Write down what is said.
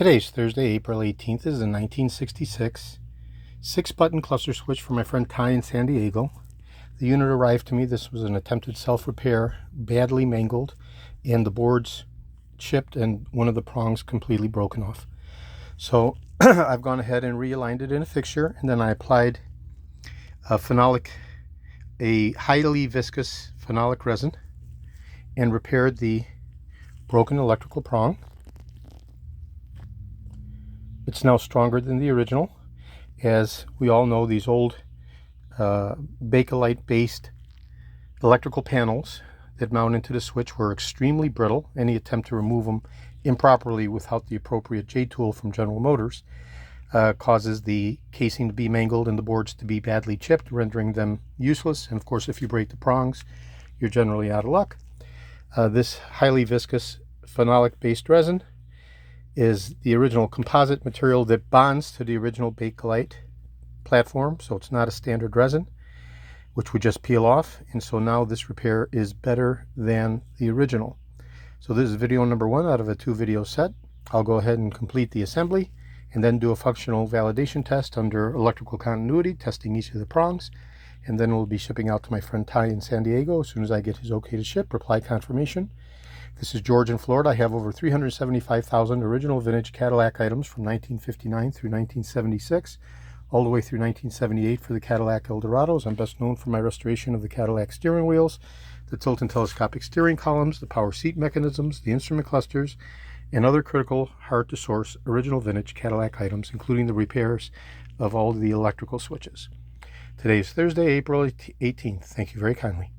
Today's Thursday, April 18th, is a 1966 6-button cluster switch from my friend Ty in San Diego. The unit arrived to me. This was an attempted self-repair, badly mangled, and the boards chipped and one of the prongs completely broken off. So I've gone ahead and realigned it in a fixture, and then I applied a Phenolic, a highly viscous phenolic resin, and repaired the broken electrical prong. It's now stronger than the original. As we all know, these old Bakelite based electrical panels that mount into the switch were extremely brittle. Any attempt to remove them improperly without the appropriate J-tool from General Motors causes the casing to be mangled and the boards to be badly chipped, rendering them useless. And of course, if you break the prongs, you're generally out of luck. This highly viscous phenolic based resin is the original composite material that bonds to the original Bakelite platform, so it's not a standard resin, which we just peel off. And so now this repair is better than the original. So this is video number 1 out of a 2-video set. I'll go ahead and complete the assembly and then do a functional validation test under electrical continuity, testing each of the prongs, and then we'll be shipping out to my friend Ty in San Diego as soon as I get his okay to ship, reply confirmation. This is George in Florida. I have over 375,000 original vintage Cadillac items from 1959 through 1976, all the way through 1978 for the Cadillac Eldorados. I'm best known for my restoration of the Cadillac steering wheels, the tilt and telescopic steering columns, the power seat mechanisms, the instrument clusters, and other critical, hard-to-source original vintage Cadillac items, including the repairs of all of the electrical switches. Today is Thursday, April 18th. Thank you very kindly.